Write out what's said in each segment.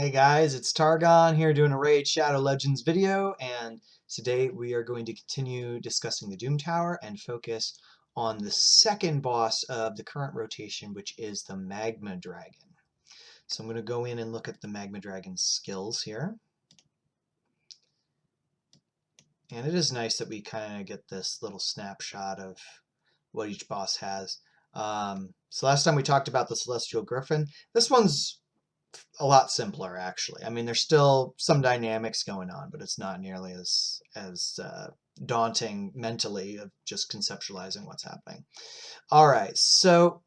Hey guys, it's Targon here doing a Raid Shadow Legends video, and today we are going to continue discussing the Doom Tower and focus on the second boss of the current rotation, which is the Magma Dragon. So I'm going to go in and look at the Magma Dragon's skills here. And it is nice that we kind of get this little snapshot of what each boss has. So last time we talked about the Celestial Griffin. This one's a lot simpler, actually. I mean, there's still some dynamics going on, but it's not nearly as daunting mentally of just conceptualizing what's happening. All right, so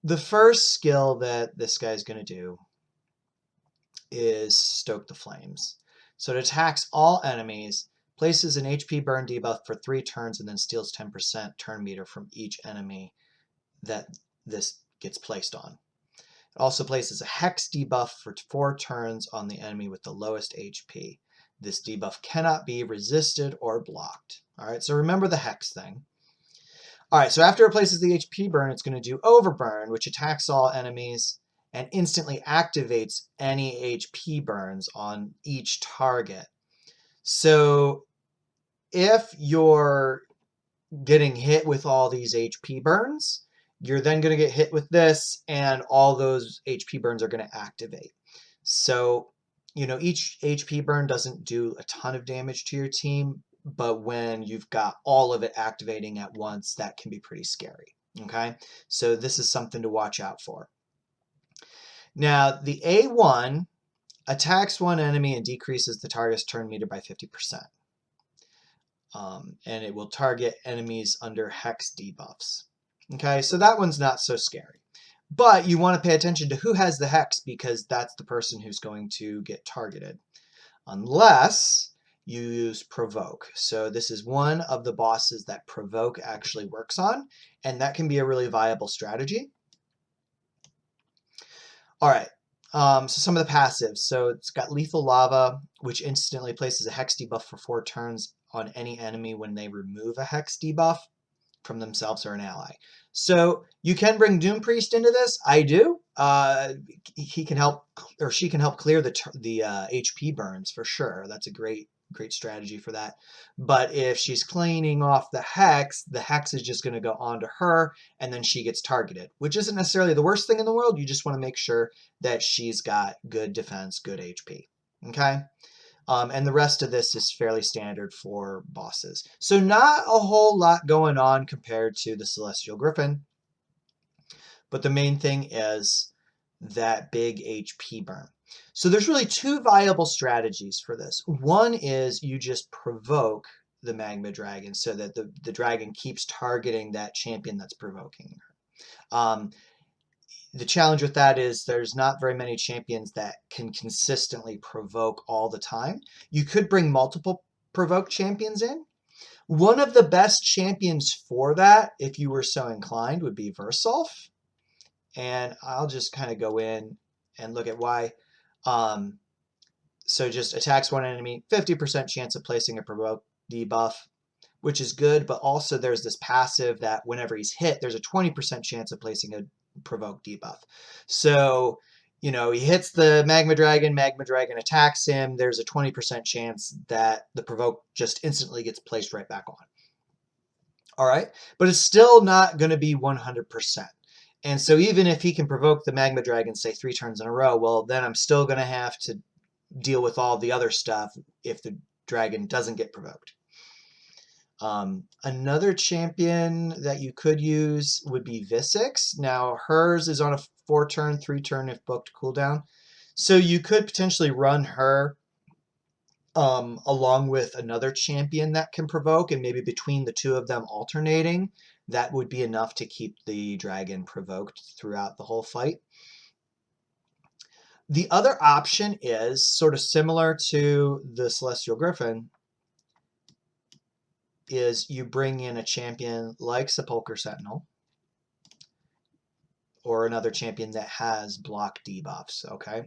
the first skill that this guy's going to do is Stoke the Flames. So it attacks all enemies, places an HP burn debuff for 3 turns, and then steals 10% turn meter from each enemy that this gets placed on. It also places a Hex debuff for 4 turns on the enemy with the lowest HP. This debuff cannot be resisted or blocked. Alright, so remember the Hex thing. Alright, so after it places the HP burn, it's going to do Overburn, which attacks all enemies and instantly activates any HP burns on each target. So if you're getting hit with all these HP burns, you're then going to get hit with this, and all those HP burns are going to activate. So, you know, each HP burn doesn't do a ton of damage to your team, but when you've got all of it activating at once, that can be pretty scary. Okay, so this is something to watch out for. Now, the A1 attacks one enemy and decreases the target's turn meter by 50%. And it will target enemies under Hex debuffs. Okay, so that one's not so scary. But you want to pay attention to who has the Hex, because that's the person who's going to get targeted. Unless you use Provoke. So this is one of the bosses that Provoke actually works on, and that can be a really viable strategy. Alright, so some of the passives. So it's got Lethal Lava, which instantly places a Hex debuff for 4 turns on any enemy when they remove a Hex debuff from themselves or an ally. So you can bring Doom Priest into this. I do. He can help, or she can help clear the HP burns for sure. That's a great strategy for that. But if she's cleaning off the Hex is just going to go onto her, and then she gets targeted, which isn't necessarily the worst thing in the world. You just want to make sure that she's got good defense, good HP. Okay? And the rest of this is fairly standard for bosses. So not a whole lot going on compared to the Celestial Griffin. But the main thing is that big HP burn. So there's really 2 viable strategies for this. One is you just provoke the Magma Dragon so that the dragon keeps targeting that champion that's provoking her. The challenge with that is there's not very many champions that can consistently provoke all the time. You could bring multiple provoke champions in. One of the best champions for that, if you were so inclined, would be Versolf. And I'll just kind of go in and look at why. So just attacks one enemy, 50% chance of placing a provoke debuff, which is good, but also there's this passive that whenever he's hit, there's a 20% chance of placing a provoke debuff. So, you know, he hits the Magma Dragon attacks him, there's a 20% chance that the provoke just instantly gets placed right back on. All right, but it's still not going to be 100%. And so even if he can provoke the Magma Dragon, say 3 turns in a row, well, then I'm still going to have to deal with all the other stuff if the dragon doesn't get provoked. Another champion that you could use would be Visix. Now, hers is on a 4-turn, 3-turn if booked cooldown. So you could potentially run her along with another champion that can provoke, and maybe between the 2 of them alternating. That would be enough to keep the dragon provoked throughout the whole fight. The other option is sort of similar to the Celestial Griffin, is you bring in a champion like Sepulchre Sentinel or another champion that has block debuffs, okay?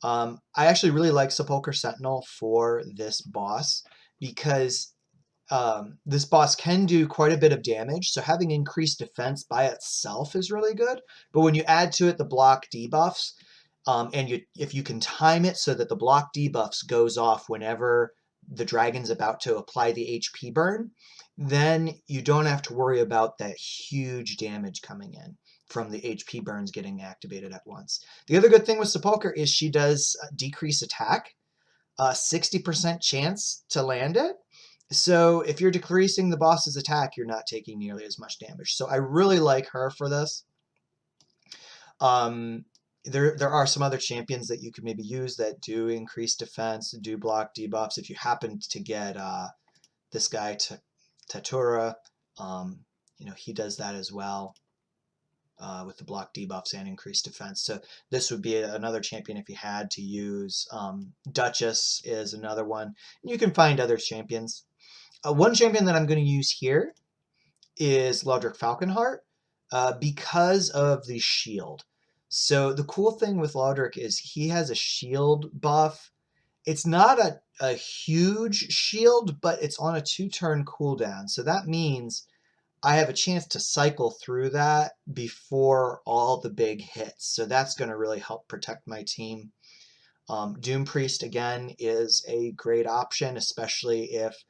I actually really like Sepulchre Sentinel for this boss because this boss can do quite a bit of damage, so having increased defense by itself is really good, but when you add to it the block debuffs, And if you can time it so that the block debuffs goes off whenever the dragon's about to apply the HP burn, then you don't have to worry about that huge damage coming in from the HP burns getting activated at once. The other good thing with Sepulcher is she does decrease attack, 60% chance to land it. So if you're decreasing the boss's attack, you're not taking nearly as much damage. So I really like her for this. There are some other champions that you could maybe use that do increase defense, do block debuffs. If you happen to get this guy, Tatura, he does that as well with the block debuffs and increased defense. So this would be another champion if you had to use. Duchess is another one. You can find other champions. One champion that I'm going to use here is Lodric Falconheart because of the shield. So the cool thing with Lodric is he has a shield buff. It's not a huge shield, but it's on a 2-turn cooldown. So that means I have a chance to cycle through that before all the big hits. So that's going to really help protect my team. Doom Priest, again, is a great option, especially if,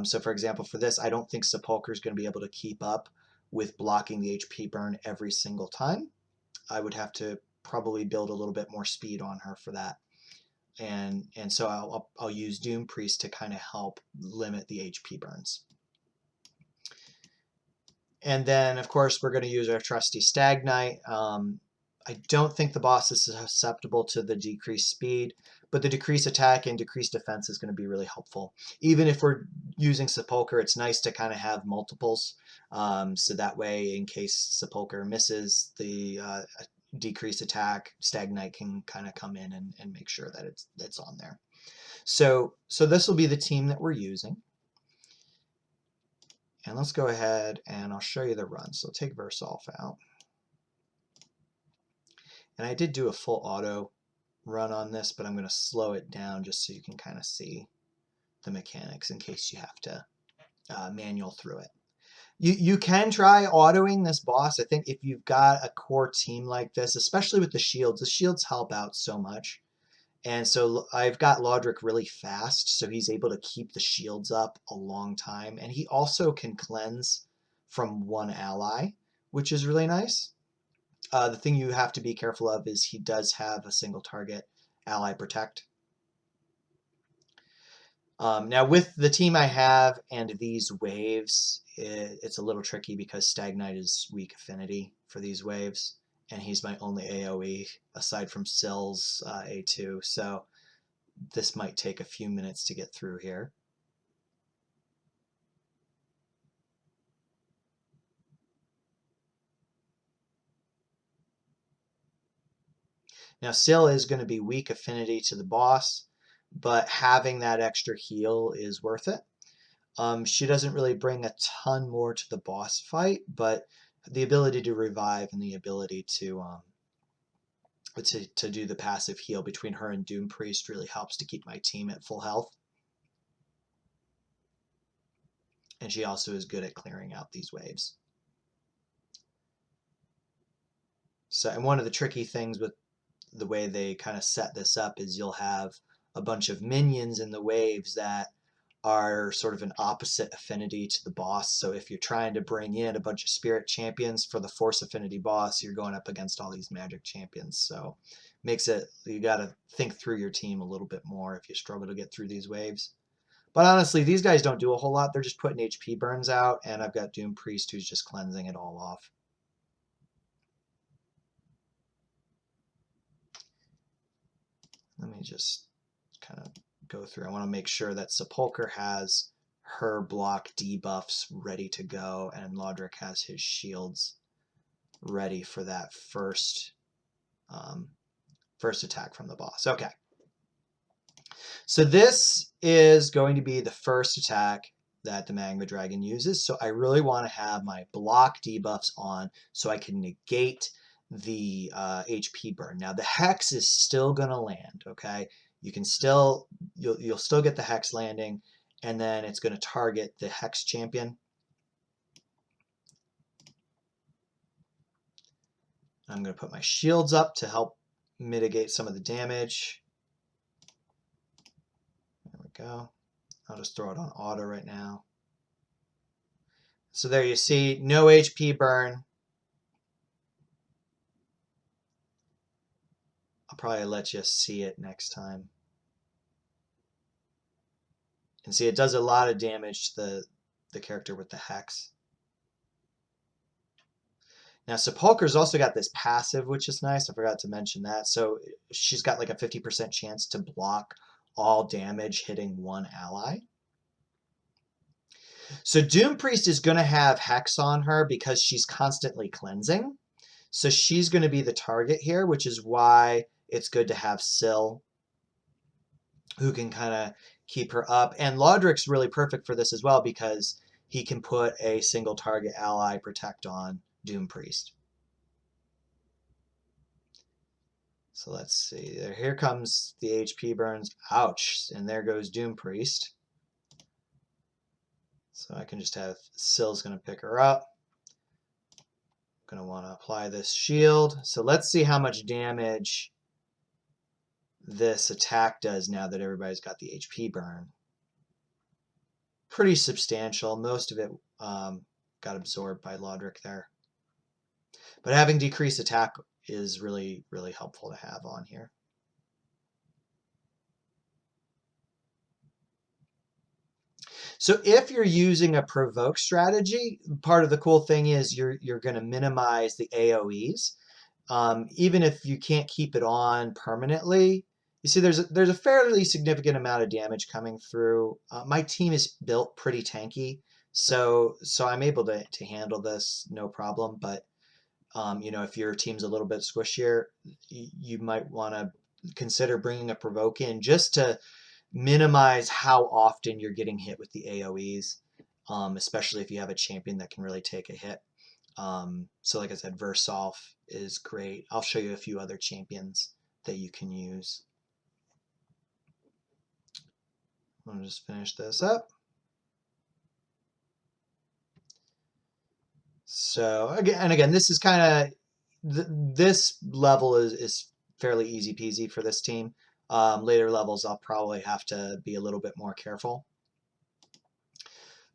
so for example, for this, I don't think Sepulcher is going to be able to keep up with blocking the HP burn every single time. I would have to probably build a little bit more speed on her for that. And so I'll use Doom Priest to kind of help limit the HP burns. And then, of course, we're going to use our trusty Stag Knight. I don't think the boss is susceptible to the decreased speed, but the decreased attack and decreased defense is going to be really helpful. Even if we're using Sepulcher, it's nice to kind of have multiples. So that way, in case Sepulcher misses the decreased attack, Stag Knight can kind of come in and make sure that it's on there. So this will be the team that we're using. And let's go ahead and I'll show you the run. So take Versolf out. And I did do a full auto run on this, but I'm going to slow it down just so you can kind of see the mechanics in case you have to manual through it. You can try autoing this boss. I think if you've got a core team like this, especially with the shields help out so much. And so I've got Lodric really fast, so he's able to keep the shields up a long time. And he also can cleanse from one ally, which is really nice. The thing you have to be careful of is he does have a single target ally protect. Now with the team I have and these waves, it's a little tricky because Stag Knight is weak affinity for these waves. And he's my only AoE aside from Syl's A2, so this might take a few minutes to get through here. Now Scyl is going to be weak affinity to the boss, but having that extra heal is worth it. She doesn't really bring a ton more to the boss fight, but the ability to revive and the ability to do the passive heal between her and Doom Priest really helps to keep my team at full health. And she also is good at clearing out these waves. So, and one of the tricky things with the way they kind of set this up is you'll have a bunch of minions in the waves that are sort of an opposite affinity to the boss. So if you're trying to bring in a bunch of spirit champions for the force affinity boss, you're going up against all these magic champions. So makes it, you got to think through your team a little bit more if you struggle to get through these waves. But honestly, these guys don't do a whole lot. They're just putting HP burns out, and I've got Doom Priest who's just cleansing it all off. Let me just kind of go through. I want to make sure that Sepulcher has her block debuffs ready to go, and Lodric has his shields ready for that first attack from the boss. Okay. So this is going to be the first attack that the Magma Dragon uses. So I really want to have my block debuffs on so I can negate the HP burn. Now the Hex is still going to land, okay? You can still, you'll still get the Hex landing, and then it's going to target the Hex champion. I'm going to put my shields up to help mitigate some of the damage. There we go. I'll just throw it on auto right now. So there you see, no HP burn. I'll probably let you see it next time. And see, it does a lot of damage to the character with the Hex. Now, Sepulchre's also got this passive, which is nice. I forgot to mention that. So she's got like a 50% chance to block all damage hitting one ally. So Doom Priest is going to have Hex on her because she's constantly cleansing. So she's going to be the target here, which is why it's good to have Scyl, who can kind of keep her up. And Laudric's really perfect for this as well because he can put a single target ally protect on Doom Priest. So let's see. Here comes the HP burns. Ouch. And there goes Doom Priest. So I can just have Syl's going to pick her up. I'm going to want to apply this shield. So let's see how much damage this attack does now that everybody's got the HP burn. Pretty substantial. Most of it got absorbed by Laudric there. But having decreased attack is really, really helpful to have on here. So if you're using a provoke strategy, part of the cool thing is you're going to minimize the AoEs. Even if you can't keep it on permanently, you see there's a fairly significant amount of damage coming through. My team is built pretty tanky, so I'm able to handle this no problem. But you know, if your team's a little bit squishier, you might want to consider bringing a provoke in just to minimize how often you're getting hit with the AoEs, especially if you have a champion that can really take a hit. So like I said, Versolf is great. I'll show you a few other champions that you can use. I'm going to just finish this up. So again, this is kind of, this level is fairly easy peasy for this team. Later levels, I'll probably have to be a little bit more careful.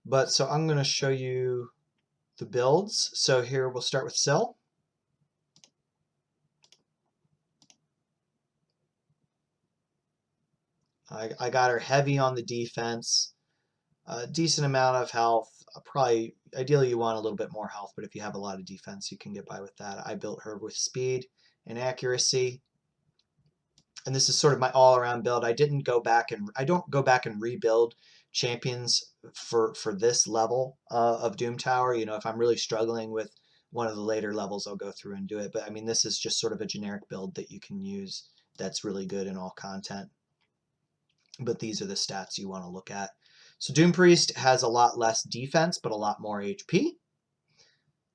But so I'm going to show you the builds. So here we'll start with Scyl. I got her heavy on the defense, a decent amount of health. Probably, ideally you want a little bit more health, but if you have a lot of defense, you can get by with that. I built her with speed and accuracy. And this is sort of my all-around build. I don't go back and rebuild champions for this level of Doom Tower. You know, if I'm really struggling with one of the later levels, I'll go through and do it. But I mean, this is just sort of a generic build that you can use that's really good in all content. But these are the stats you want to look at. So Doom Priest has a lot less defense, but a lot more HP.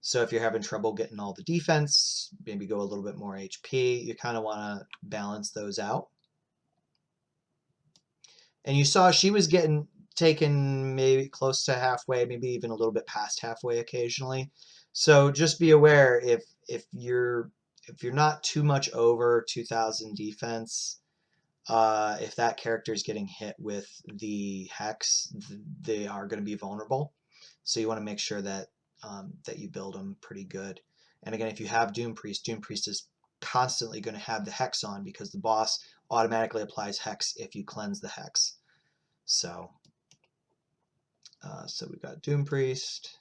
So if you're having trouble getting all the defense, maybe go a little bit more HP. You kind of want to balance those out. And you saw she was getting taken maybe close to halfway, maybe even a little bit past halfway occasionally. So just be aware if you're not too much over 2,000 defense, if that character is getting hit with the Hex, they are going to be vulnerable. So you want to make sure that that you build them pretty good. And again, if you have Doom Priest is constantly going to have the Hex on because the boss automatically applies Hex if you cleanse the Hex. So, so we've got Doom Priest,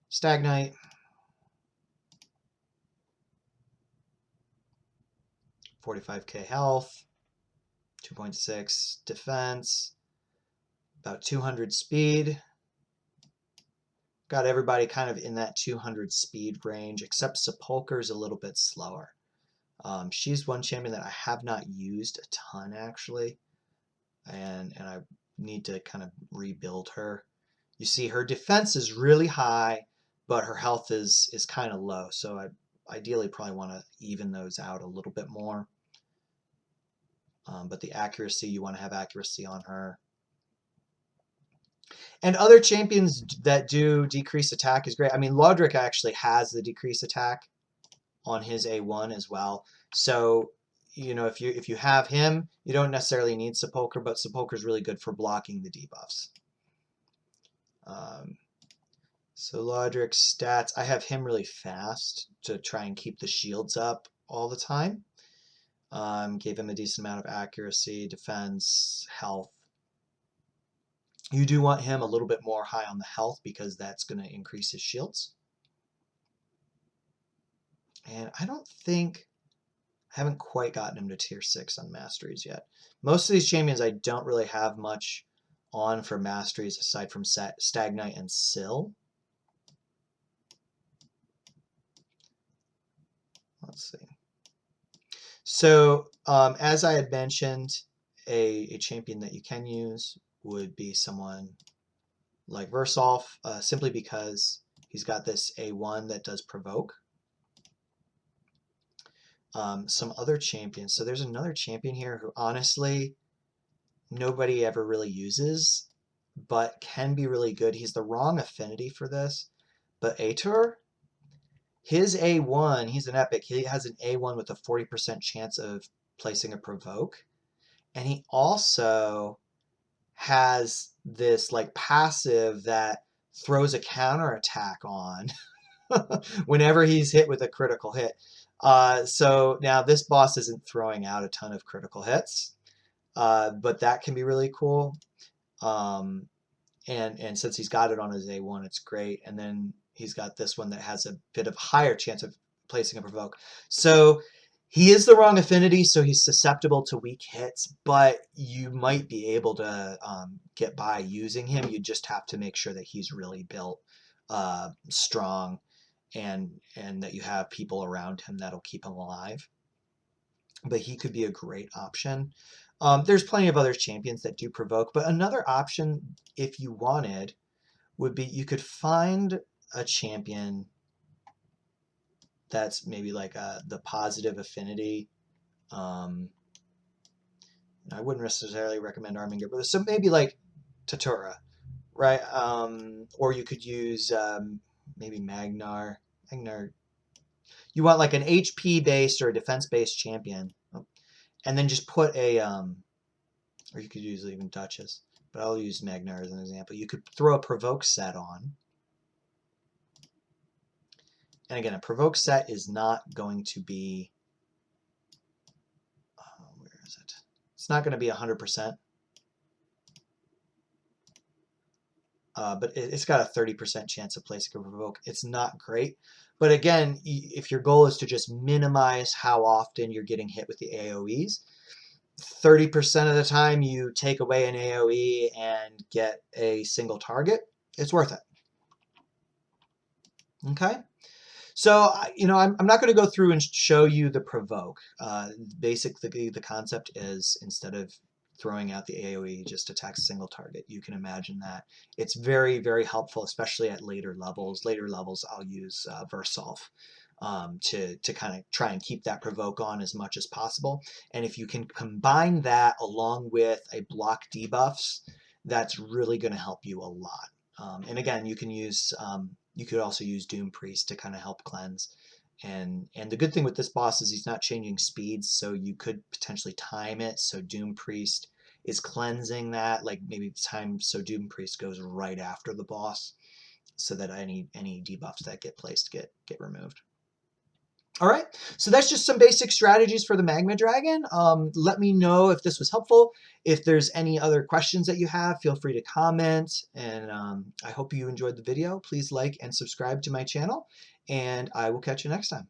Stag Knight, $45k health, 2.6 defense, about 200 speed. Got everybody kind of in that 200 speed range, except Sepulchre's a little bit slower. She's one champion that I have not used a ton, actually, and I need to kind of rebuild her. You see, her defense is really high, but her health is kind of low, so I ideally probably want to even those out a little bit more. But the accuracy, you want to have accuracy on her. And other champions that do decrease attack is great. I mean, Laudric actually has the decrease attack on his A1 as well. So, you know, if you have him, you don't necessarily need Sepulcher, but Sepulcher's really good for blocking the debuffs. So Lodric's stats, I have him really fast to try and keep the shields up all the time. Gave him a decent amount of accuracy, defense, health. You do want him a little bit more high on the health because that's going to increase his shields. And I haven't quite gotten him to tier 6 on masteries yet. Most of these champions I don't really have much on for masteries aside from Stag Knight and Scyl. Let's see. So as I had mentioned, a champion that you can use would be someone like Versolf, simply because he's got this A1 that does provoke. Some other champions. So there's another champion here who honestly nobody ever really uses, but can be really good. He's the wrong affinity for this, but Atur, his A1, he's an epic. He has an A1 with a 40% chance of placing a provoke. And he also has this like passive that throws a counterattack on whenever he's hit with a critical hit. So now this boss isn't throwing out a ton of critical hits, but that can be really cool. And since he's got it on his A1, it's great. And then he's got this one that has a bit of higher chance of placing a provoke. So he is the wrong affinity, so he's susceptible to weak hits, but you might be able to get by using him. You just have to make sure that he's really built strong and that you have people around him that'll keep him alive. But he could be a great option. There's plenty of other champions that do provoke, but another option, if you wanted, would be you could find a champion that's maybe like the positive affinity. I wouldn't necessarily recommend Arminger, but so maybe like Tatura, right? Or you could use maybe Magnar. You want like an HP based or a defense based champion, and then just put a or you could use even Duchess, but I'll use Magnar as an example. You could throw a provoke set on. And again, a provoke set is not going to be, where is it? It's not going to be 100%. But it's got a 30% chance of placing a provoke. It's not great. But again, if your goal is to just minimize how often you're getting hit with the AoEs, 30% of the time you take away an AoE and get a single target, it's worth it. Okay? So, you know, I'm not going to go through and show you the provoke. Basically, the concept is instead of throwing out the AoE, just attacks a single target. You can imagine that. It's very, very helpful, especially at later levels. Later levels, I'll use Versolf to kind of try and keep that provoke on as much as possible. And if you can combine that along with a block debuffs, that's really going to help you a lot. And again, you can use you could also use Doom Priest to kind of help cleanse. And the good thing with this boss is he's not changing speeds, so you could potentially time it so Doom Priest is cleansing that, like maybe time so Doom Priest goes right after the boss so that any debuffs that get placed get removed. All right, so that's just some basic strategies for the Magma Dragon. Let me know if this was helpful. If there's any other questions that you have, feel free to comment. And I hope you enjoyed the video. Please like and subscribe to my channel, and I will catch you next time.